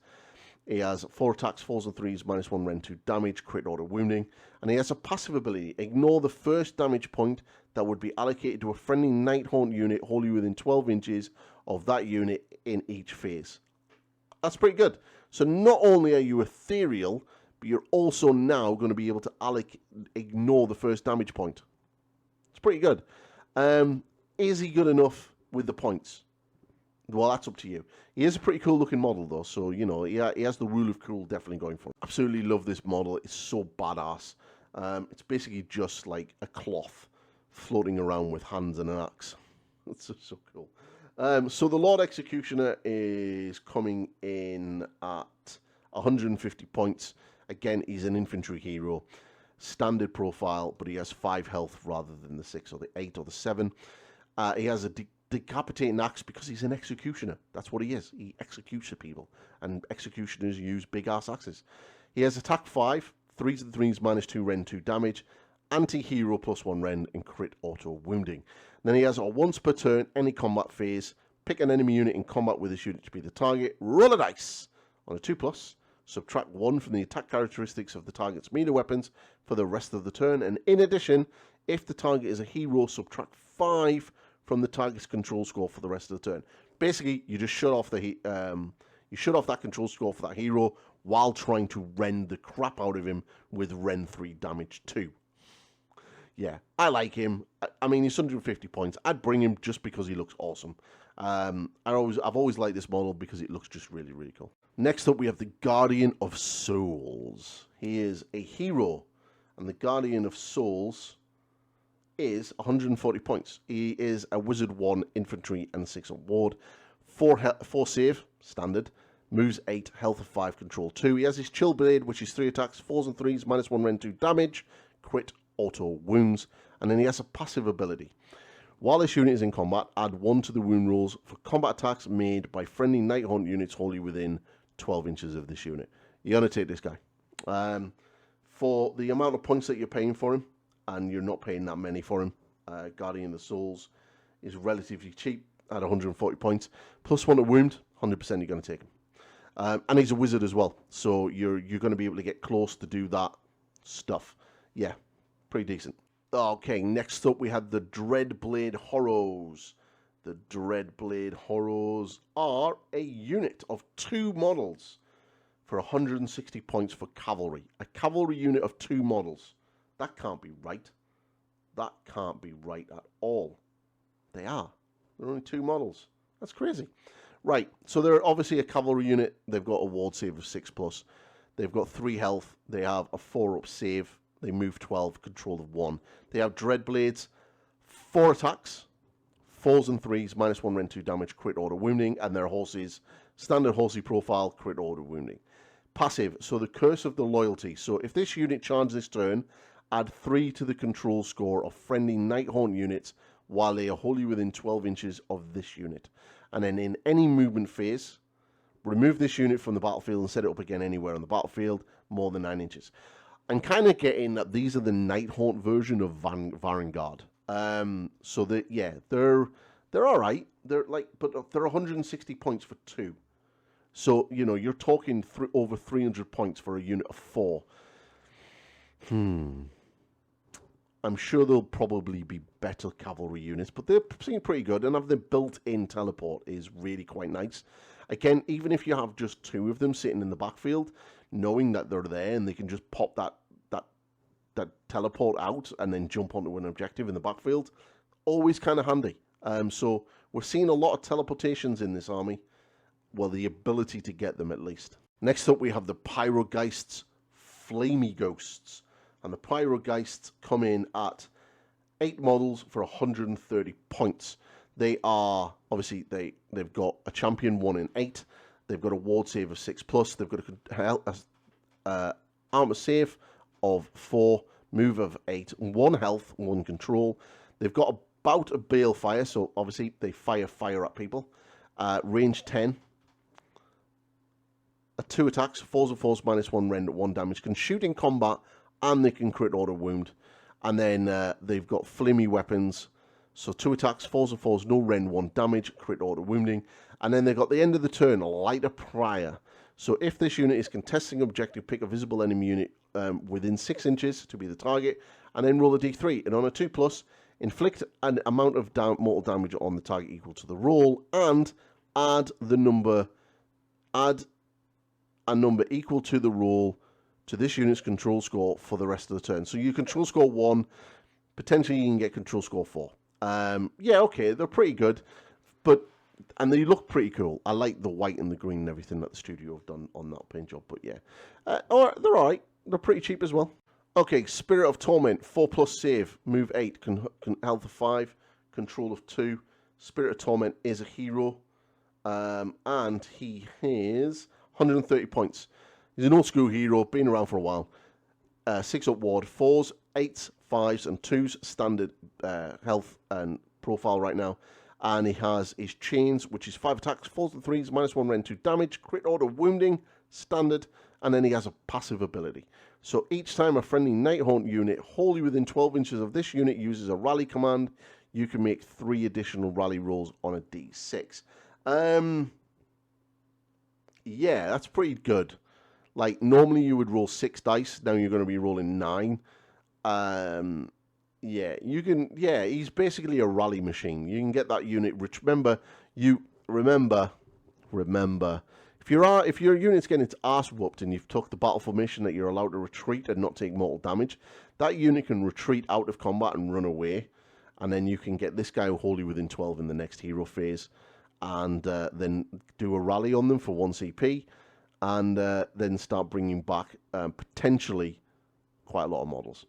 He has 4 attacks, 4s and 3s, -1 rend 2 damage, crit auto wounding. And he has a passive ability. Ignore the first damage point that would be allocated to a friendly Nighthaunt unit wholly within 12 inches of that unit in each phase. That's pretty good. So not only are you ethereal, but you're also now going to be able to ignore the first damage point. It's pretty good. Is he good enough with the points? Well, that's up to you. He is a pretty cool looking model though, so you know, he has the rule of cool definitely going for him. Absolutely love this model. It's so badass. It's basically just like a cloth floating around with hands and an axe. It's so cool. So the Lord Executioner is coming in at 150 points. Again, he's an infantry hero. Standard profile, but he has 5 health rather than the 6 or the 8 or the 7. He has a decapitating axe because he's an executioner. That's what he is. He executes the people, and executioners use big ass axes. He has attack 5, 3s and 3s, -2 rend 2 damage, anti-hero +1 rend, and crit auto wounding. Then he has a once per turn, any combat phase, pick an enemy unit in combat with this unit to be the target, roll a dice on a 2+, subtract 1 from the attack characteristics of the target's melee weapons for the rest of the turn, and in addition, if the target is a hero, subtract 5 from the target's control score for the rest of the turn. Basically, you just shut off that control score for that hero while trying to rend the crap out of him with rend 3 damage 2. Yeah, I like him. I mean, he's 150 points. I'd bring him just because he looks awesome. I've always liked this model because it looks just really, really cool. Next up, we have the Guardian of Souls. He is a hero, and the Guardian of Souls is 140 points. He is a Wizard 1, Infantry, and 6 on Ward. 4 save, standard. Moves 8, health of 5, control 2. He has his Chill Blade, which is 3 attacks, 4s and 3s, -1 rend 2 damage, crit, auto wounds. And then he has a passive ability. While this unit is in combat, add 1 to the wound rolls for combat attacks made by friendly Nighthaunt units wholly within 12 inches of this unit. You're going to take this guy. For the amount of points that you're paying for him, and you're not paying that many for him, Guardian of the Souls is relatively cheap at 140 points. +1 to wound, 100% you're going to take him. And he's a wizard as well, so you're going to be able to get close to do that stuff. Yeah, pretty decent. Okay, next up we had the Dreadblade Horrors. The Dreadblade Horrors are a unit of 2 models for 160 points for cavalry. A cavalry unit of 2 models. That can't be right. That can't be right at all. They are. They're only 2 models. That's crazy. Right, so they're obviously a cavalry unit. They've got a ward save of 6+. They've got 3 health. They have a 4-up save. They move 12, control of 1. They have Dreadblades, 4 attacks, 4s and 3s, -1 rend 2 damage, crit auto wounding, and their horses, standard horsey profile, crit auto wounding. Passive, so the Curse of the Loyalty. So if this unit charges this turn, add 3 to the control score of friendly Nighthaunt units while they are wholly within 12 inches of this unit. And then in any movement phase, remove this unit from the battlefield and set it up again anywhere on the battlefield more than 9 inches. I'm kind of getting that these are the Nighthaunt version of Vanguard. So that, yeah, they're all right. They're like, but they're 160 points for 2. So, you know, you're talking over 300 points for a unit of 4. I'm sure there'll probably be better cavalry units, but they seem pretty good. And having the built-in teleport is really quite nice. Again, even if you have just 2 of them sitting in the backfield, knowing that they're there and they can just pop that teleport out and then jump onto an objective in the backfield, always kind of handy. So we're seeing a lot of teleportations in this army. Well, the ability to get them at least. Next up, we have the Pyrogeists, Flamey Ghosts. And the Pyrogeists come in at 8 models for 130 points. They are, obviously, they've got a champion 1 in 8. They've got a ward save of 6+. They've got a armor save of 4, move of 8, 1 health, 1 control. They've got about a balefire, so obviously they fire at people. Range 10. 2 attacks, 4s and 4s, -1 rend, 1 damage. Can shoot in combat, and they can crit auto wound. And then they've got flamey weapons. So 2 attacks, 4s and 4s, no rend, 1 damage, crit auto wounding. And then they've got the end of the turn, Lighter Prior. So if this unit is contesting objective, pick a visible enemy unit within 6 inches to be the target, and then roll a d3. And on a 2+, inflict an amount of mortal damage on the target equal to the roll, and add a number equal to the roll to this unit's control score for the rest of the turn. So you control score 1, potentially you can get control score 4. Yeah, okay, they're pretty good, and they look pretty cool. I like the white and the green and everything that the studio have done on that paint job, but yeah. They're alright. They're pretty cheap as well. Okay, Spirit of Torment, 4+ save, move 8, health of 5, control of 2. Spirit of Torment is a hero, and he has 130 points. He's an old school hero, been around for a while. 6-up ward, 4s, 8s, 5s, and 2s standard health and profile right now. And he has his chains, which is 5 attacks, 4s and 3s, -1 rend 2 damage, crit order wounding, standard, and then he has a passive ability. So each time a friendly Nighthaunt unit wholly within 12 inches of this unit uses a rally command, you can make 3 additional rally rolls on a d6. Yeah, that's pretty good. Like, normally you would roll 6 dice, now you're going to be rolling 9. Yeah, he's basically a rally machine. You can get that unit rich. Remember, if your unit's getting its ass whooped and you've took the battle formation that you're allowed to retreat and not take mortal damage, that unit can retreat out of combat and run away, and then you can get this guy wholly within 12 in the next hero phase, and then do a rally on them for 1 CP, and then start bringing back potentially quite a lot of models.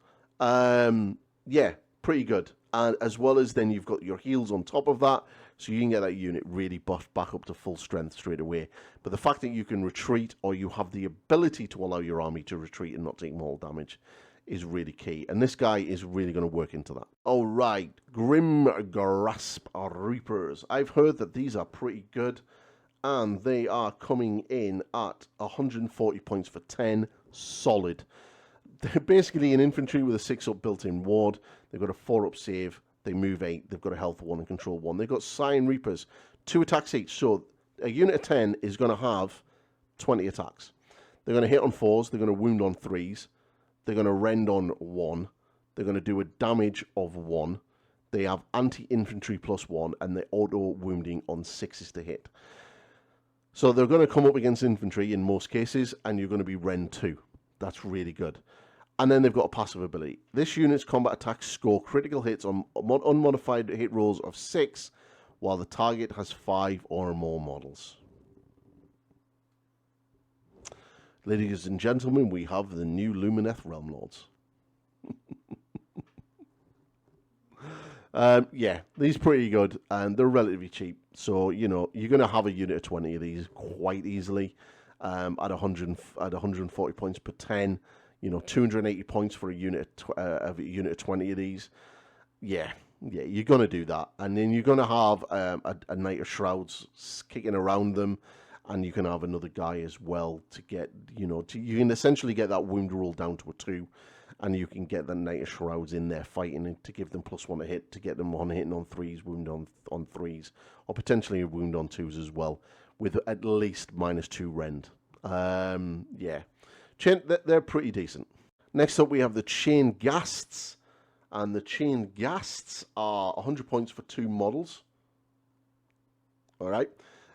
Yeah, pretty good. And as well as then you've got your heals on top of that, so you can get that unit really buffed back up to full strength straight away. But the fact that you can retreat, or you have the ability to allow your army to retreat and not take mortal damage, is really key. And this guy is really going to work into that. All right, Grim Grasp Reapers. I've heard that these are pretty good, and they are coming in at 140 points for 10 solid. They're basically an infantry with a 6-up built-in ward. They've got a 4-up save. They move 8. They've got a health 1 and control 1. They've got Scion Reapers, 2 attacks each. So a unit of 10 is going to have 20 attacks. They're going to hit on 4s. They're going to wound on 3s. They're going to rend on 1. They're going to do a damage of 1. They have anti-infantry +1, and they're auto-wounding on 6s to hit. So they're going to come up against infantry in most cases, and you're going to be rend 2. That's really good. And then they've got a passive ability. This unit's combat attacks score critical hits on unmodified hit rolls of 6, while the target has 5 or more models. Ladies and gentlemen, we have the new Lumineth Realm Lords. Yeah, these are pretty good, and they're relatively cheap. So, you know, you're going to have a unit of 20 of these quite easily at 140 points per 10. You know, 280 points for a unit of 20 of these. Yeah, you're going to do that. And then you're going to have a Knight of Shrouds kicking around them. And you can have another guy as well to get, you know, you can essentially get that wound roll down to a 2. And you can get the Knight of Shrouds in there fighting to give them +1 to hit, to get them on hitting on 3s, wound on 3s. Or potentially a wound on 2s as well, with at least -2 rend. Yeah. They're pretty decent. Next up, we have the Chain Ghasts. And the Chain Ghasts are 100 points for 2 models. All right.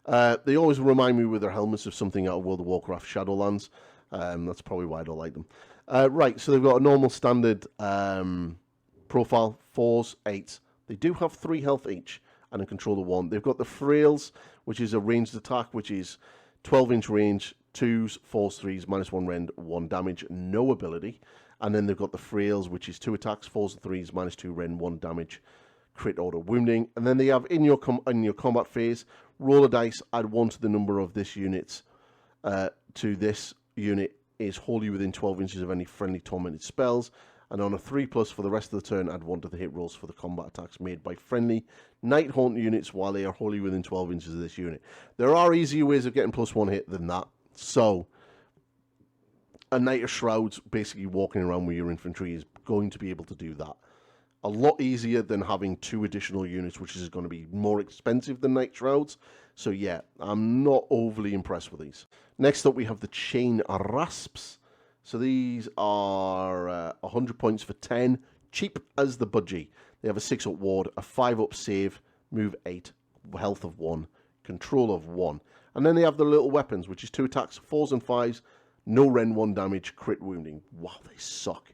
They always remind me with their helmets of something out of World of Warcraft Shadowlands. That's probably why I don't like them. Right, so they've got a normal standard profile, 4s, 8s. They do have 3 health each and a controller 1. They've got the Frails, which is a ranged attack, which is 12-inch range, 2s, 4s, 3s, -1 rend, 1 damage, no ability. And then they've got the Frails, which is 2 attacks, 4s and 3s, -2 rend, 1 damage, crit order wounding. And then they have in your combat phase, roll a dice, add 1 to the number of this unit's to this unit is wholly within 12 inches of any friendly tormented spells. And on a 3+ for the rest of the turn, add 1 to the hit rolls for the combat attacks made by friendly Nighthaunt units while they are wholly within 12 inches of this unit. There are easier ways of getting +1 hit than that. So, a Knight of Shrouds basically walking around with your infantry is going to be able to do that. A lot easier than having 2 additional units, which is going to be more expensive than Night Shrouds. So yeah, I'm not overly impressed with these. Next up, we have the Chain Rasps. So these are 100 points for 10, cheap as the budgie. They have a 6-up ward, a 5-up save, move 8, health of 1, control of 1. And then they have the little weapons, which is 2 attacks, 4s and 5s, no rend 1 damage, crit wounding. Wow, they suck.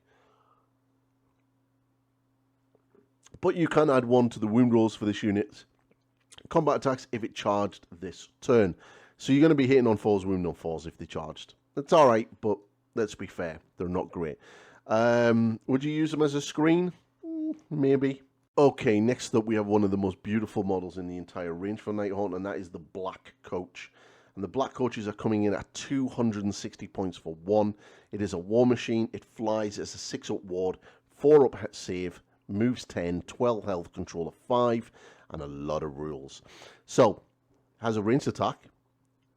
But you can add 1 to the wound rolls for this unit. Combat attacks if it charged this turn. So you're going to be hitting on 4s, wound on 4s if they charged. That's alright, but let's be fair, they're not great. Would you use them as a screen? Maybe. Okay, next up we have one of the most beautiful models in the entire range for Nighthaunt, and that is the Black Coach. And the Black Coaches are coming in at 260 points for 1. It is a war machine. It flies as a 6-up ward, 4-up save, moves 10, 12 health, control of 5, and a lot of rules. So, has a ranged attack,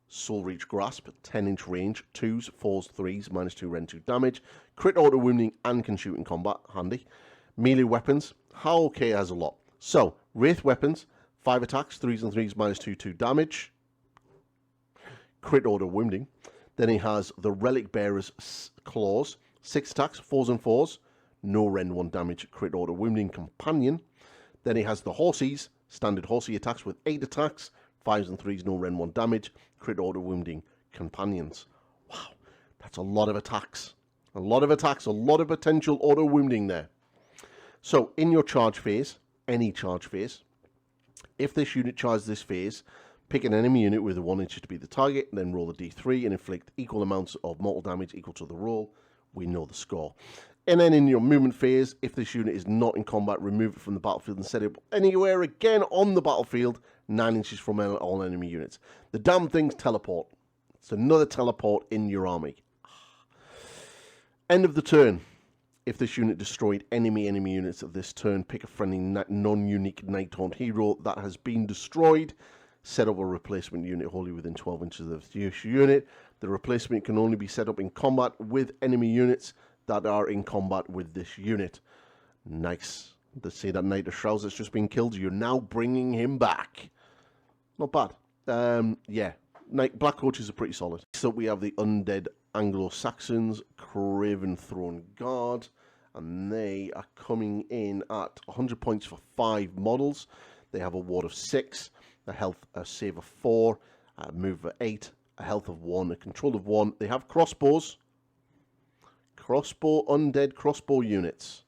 Soul Reach Grasp, 10-inch range, 2s, 4s, 3s, -2 rend 2 damage, crit auto wounding, and can shoot in combat, handy. Melee weapons, okay has a lot. So, Wraith weapons, 5 attacks, 3s and 3s, -2 damage, crit auto wounding. Then he has the Relic Bearer's Claws, 6 attacks, 4s and 4s, no rend 1 damage, crit auto wounding companion. Then he has the Horsies, standard Horsey attacks with 8 attacks, 5s and 3s, no rend 1 damage, crit auto wounding companions. Wow, that's a lot of attacks. A lot of attacks, a lot of potential auto wounding there. So, in your charge phase, any charge phase, if this unit charges this phase, pick an enemy unit with a 1 inch to be the target, then roll a d3 and inflict equal amounts of mortal damage equal to the roll. We know the score. And then in your movement phase, if this unit is not in combat, remove it from the battlefield and set it up anywhere again on the battlefield, 9 inches from all enemy units. The damn things teleport. It's another teleport in your army. End of the turn. If this unit destroyed enemy units of this turn, pick a friendly non-unique Nighthaunt hero that has been destroyed. Set up a replacement unit wholly within 12 inches of this unit. The replacement can only be set up in combat with enemy units that are in combat with this unit. Nice. Let's say that Knight of Shrouds that's just been killed, you're now bringing him back. Not bad. Yeah. Black Coaches are pretty solid. So we have the Undead Anglo-Saxons, Craven Throne Guard, and they are coming in at 100 points for 5 models. They have a ward of 6, a health, a save of 4, a move of 8, a health of 1, a control of 1. They have crossbows. Undead crossbow units.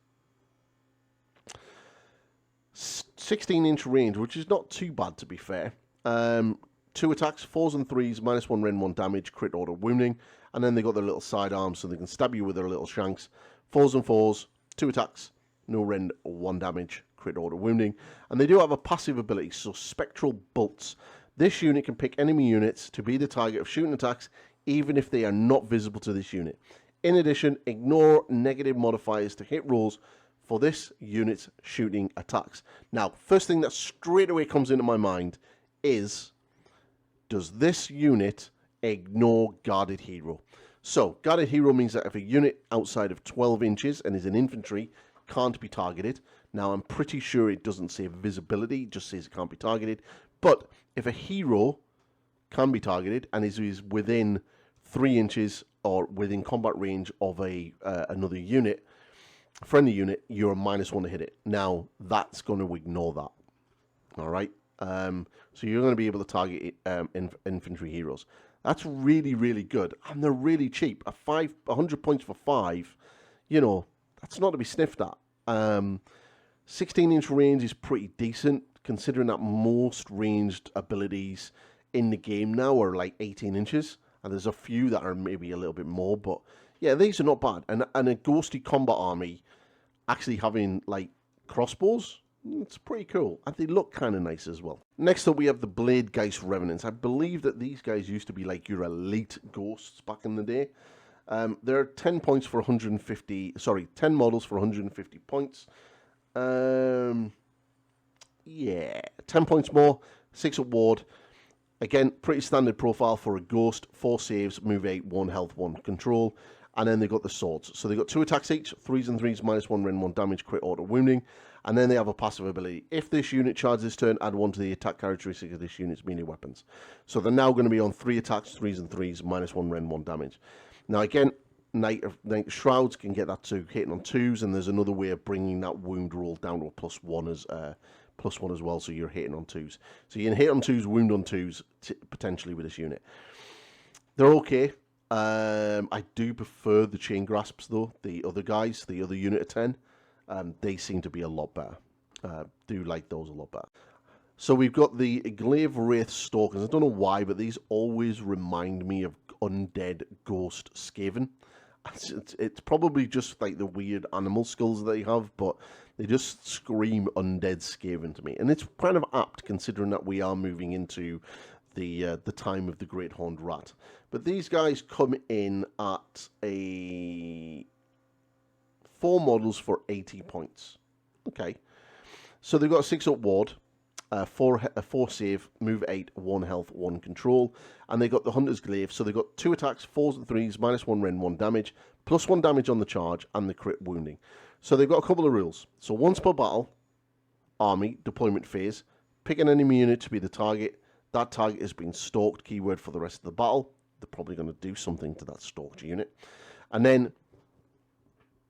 16-inch range, which is not too bad to be fair. 2 attacks, 4s and 3s, -1 rend 1 damage, crit auto wounding, and then they got their little sidearms so they can stab you with their little shanks. 4s and 4s, 2 attacks, no rend 1 damage, crit auto wounding, and they do have a passive ability, so Spectral Bolts. This unit can pick enemy units to be the target of shooting attacks, even if they are not visible to this unit. In addition, ignore negative modifiers to hit rolls for this unit's shooting attacks. Now, first thing that straight away comes into my mind is, does this unit ignore Guarded Hero? So, Guarded Hero means that if a unit outside of 12 inches and is an infantry can't be targeted. Now, I'm pretty sure it doesn't say visibility, it just says it can't be targeted. But if a hero can be targeted and is within 3 inches or within combat range of another unit, a friendly unit, you're a -1 to hit it. Now, that's going to ignore that. All right? So you're going to be able to target infantry heroes. That's really, really good. And they're really cheap. 100 points for 5, you know, that's not to be sniffed at. 16-inch range is pretty decent, considering that most ranged abilities in the game now are like 18 inches. And there's a few that are maybe a little bit more, but yeah, these are not bad. And a ghosty combat army actually having like crossbows, it's pretty cool. And they look kind of nice as well. Next up, we have the Blade Geist Revenants. I believe that these guys used to be like your elite ghosts back in the day. They're 10 points for 150, sorry, 10 models for 150 points. Yeah, 10 points more, 6-up ward. Again, pretty standard profile for a ghost. 4 saves, move 8, 1 health, 1 control. And then they've got the swords. So they've got 2 attacks each, 3s and 3s, -1 rend 1 damage, crit auto wounding. And then they have a passive ability. If this unit charges this turn, add 1 to the attack characteristic of this unit's melee weapons. So they're now going to be on 3 attacks, 3s and 3s, -1 rend, 1 damage. Now again, Night Shrouds can get that to hitting on 2s, and there's another way of bringing that wound roll down to a +1 as well, so you're hitting on 2s. So you can hit on 2s, wound on 2s, potentially with this unit. They're okay. I do prefer the Chain Grasps, though. The other guys, the other unit of 10, they seem to be a lot better. Do like those a lot better. So we've got the Glaive Wraith Stalkers. I don't know why, but these always remind me of Undead Ghost Skaven. It's probably just like the weird animal skulls that they have, but they just scream Undead Skaven to me. And it's kind of apt, considering that we are moving into the time of the Great Horned Rat. But these guys come in at 4 models for 80 points. Okay. So they've got a 6-up ward, 4 save, move 8, 1 health, 1 control. And they got the Hunter's Glaive. So they've got 2 attacks, 4s and 3s, -1 rend, 1 damage, +1 damage on the charge, and the crit wounding. So they've got a couple of rules. So once per battle, army, deployment phase, pick an enemy unit to be the target. That target has been stalked, keyword for the rest of the battle. They're probably going to do something to that stalked unit. And then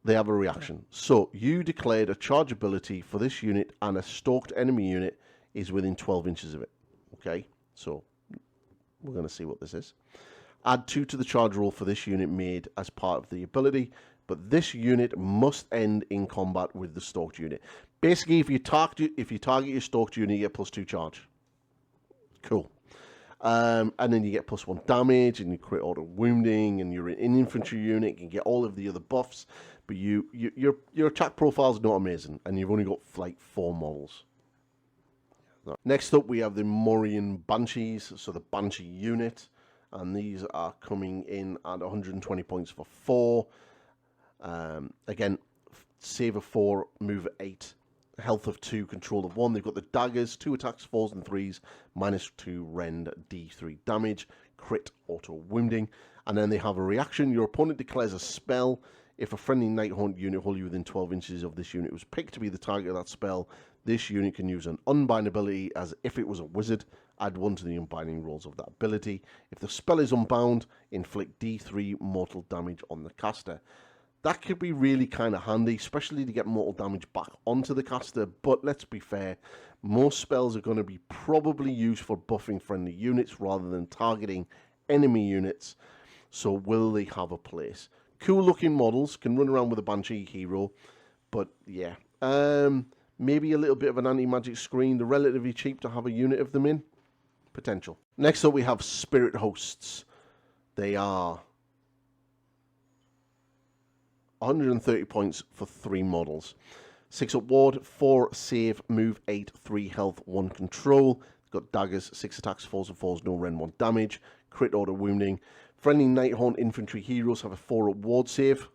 they have a reaction. So you declared a charge ability for this unit, and a stalked enemy unit is within 12 inches of it. Okay, so we're going to see what this is. Add 2 to the charge roll for this unit made as part of the ability, but this unit must end in combat with the stalked unit. Basically, if you target your stalked unit, you get +2 charge. Cool. And then you get +1 damage, and you crit auto wounding, and you're an infantry unit, you can get all of the other buffs, but your attack profile is not amazing, and you've only got like 4 models. Next up, we have the Morian Banshees, so the Banshee unit, and these are coming in at 120 points for 4. Again, save of 4, move 8. Health of 2, control of 1. They've got the daggers, 2 attacks, 4s and 3s, -2 rend, D3 damage, crit auto wounding. And then they have a reaction. Your opponent declares a spell. If a friendly Nighthaunt unit wholly within 12 inches of this unit was picked to be the target of that spell, this unit can use an unbind ability as if it was a wizard. Add 1 to the unbinding rolls of that ability. If the spell is unbound, inflict D3 mortal damage on the caster. That could be really kind of handy, especially to get mortal damage back onto the caster. But let's be fair, most spells are going to be probably used for buffing friendly units rather than targeting enemy units. So will they have a place? Cool looking models, can run around with a Banshee hero. But yeah, maybe a little bit of an anti-magic screen. They're relatively cheap to have a unit of them in. Potential. Next up we have Spirit Hosts. They are 130 points for 3 models. 6-up ward, 4 save, move 8, 3 health, 1 control. Got daggers, 6 attacks, 4s and 4s, no rend, 1 damage, crit auto wounding. Friendly Nighthaunt infantry heroes have a 4-up ward save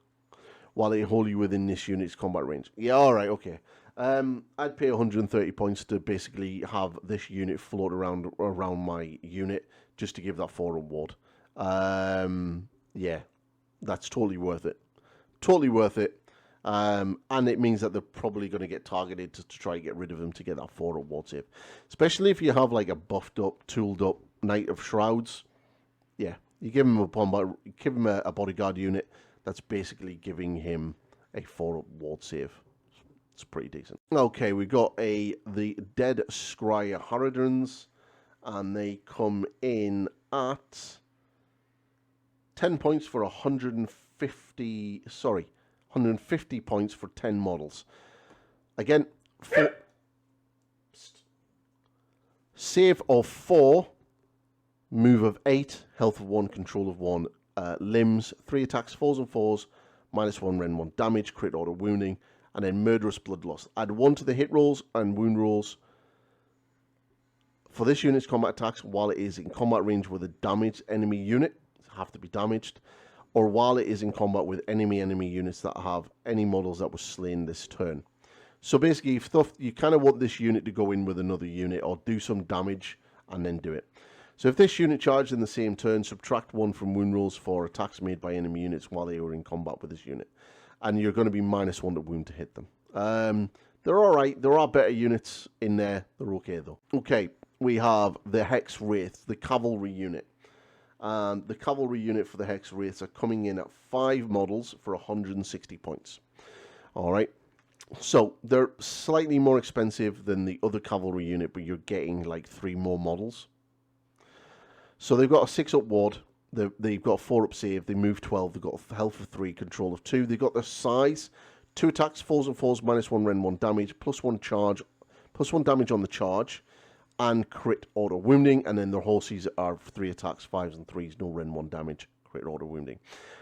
while they hold you within this unit's combat range. Yeah, alright, okay. I'd pay 130 points to basically have this unit float around my unit just to give that 4-up ward. Yeah, that's totally worth it. Totally worth it. And it means that they're probably going to get targeted to try and get rid of them to get that 4-up ward save. Especially if you have like a buffed up, tooled up Knight of Shrouds. Yeah, you give him a bodyguard unit that's basically giving him a 4-up ward save. It's pretty decent. Okay, we got the Dead Scryer Harridans, and they come in at 10 points for 150 points for 10 models. Again, save of 4, move of 8, health of 1, control of 1, limbs, 3 attacks, 4s and 4s, -1 rend, 1 damage, crit auto wounding, and then murderous bloodlust. Add 1 to the hit rolls and wound rolls for this unit's combat attacks while it is in combat range with a damaged enemy unit. Have to be damaged, or while it is in combat with enemy units that have any models that were slain this turn. So basically, you kind of want this unit to go in with another unit or do some damage and then do it. So if this unit charged in the same turn, subtract 1 from wound rolls for attacks made by enemy units while they were in combat with this unit. And you're going to be -1 to wound to hit them. They're all right. There are better units in there. They're okay, though. Okay, we have the Hex Wraith, the Cavalry unit. And the Cavalry unit for the Hex Wraiths are coming in at 5 models for 160 points. All right. So they're slightly more expensive than the other Cavalry unit, but you're getting like 3 more models. So they've got a 6-up ward. They've got a 4-up save. They move 12. They've got a health of 3, control of 2. They've got their size. 2 attacks, 4s and 4s, -1 Ren 1 damage, +1 charge, +1 damage on the charge, and crit auto wounding. And then their horses are 3 attacks, 5s and 3s, no Ren 1 damage, crit auto wounding.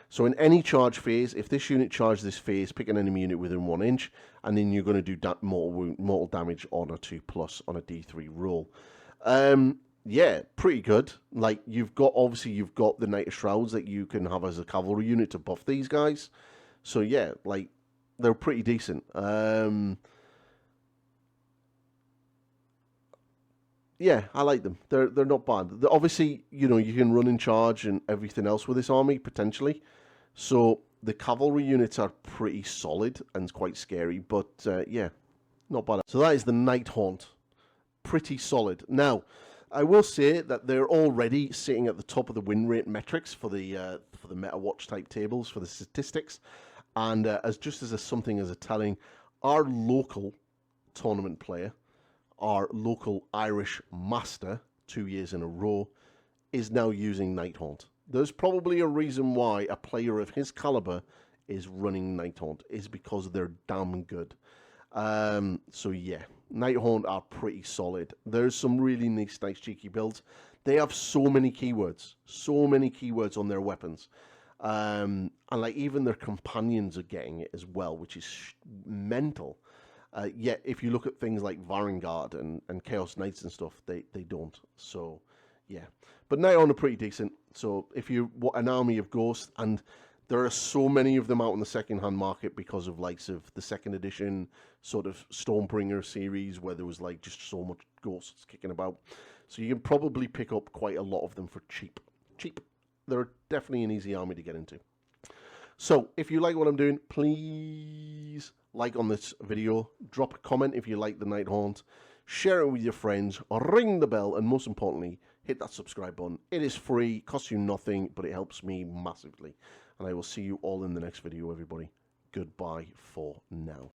So in any charge phase, if this unit charges this phase, pick an enemy unit within 1 inch, and then you're going to do mortal damage on a 2+ on a D3 roll. Yeah, pretty good. Like, you've got the Knight of Shrouds that you can have as a cavalry unit to buff these guys. So yeah, like, they're pretty decent. Yeah, I like them. They're not bad. Obviously, you know, you can run in charge and everything else with this army, potentially. So the cavalry units are pretty solid and quite scary, but yeah, not bad. So that is the Nighthaunt. Pretty solid. Now, I will say that they're already sitting at the top of the win rate metrics for the Meta Watch type tables, for the statistics. And as something as a telling, our local tournament player, our local Irish master, 2 years in a row, is now using Nighthaunt. There's probably a reason why a player of his caliber is running Nighthaunt, is because they're damn good. So yeah, Nighthaunt are pretty solid. There's some really nice cheeky builds. They have so many keywords on their weapons. And like even their companions are getting it as well, which is mental. Yet if you look at things like Varangard and Chaos Knights and stuff, they don't. So yeah, but Nighthaunt are pretty decent. So if you want an army of ghosts, and there are so many of them out in the second-hand market because of likes of the 2nd edition sort of Stormbringer series, where there was like just so much ghosts kicking about. So you can probably pick up quite a lot of them for cheap. They're definitely an easy army to get into. So if you like what I'm doing, please like on this video, drop a comment if you like the Nighthaunt, share it with your friends, ring the bell, and most importantly, hit that subscribe button. It is free, costs you nothing, but it helps me massively. And I will see you all in the next video, everybody. Goodbye for now.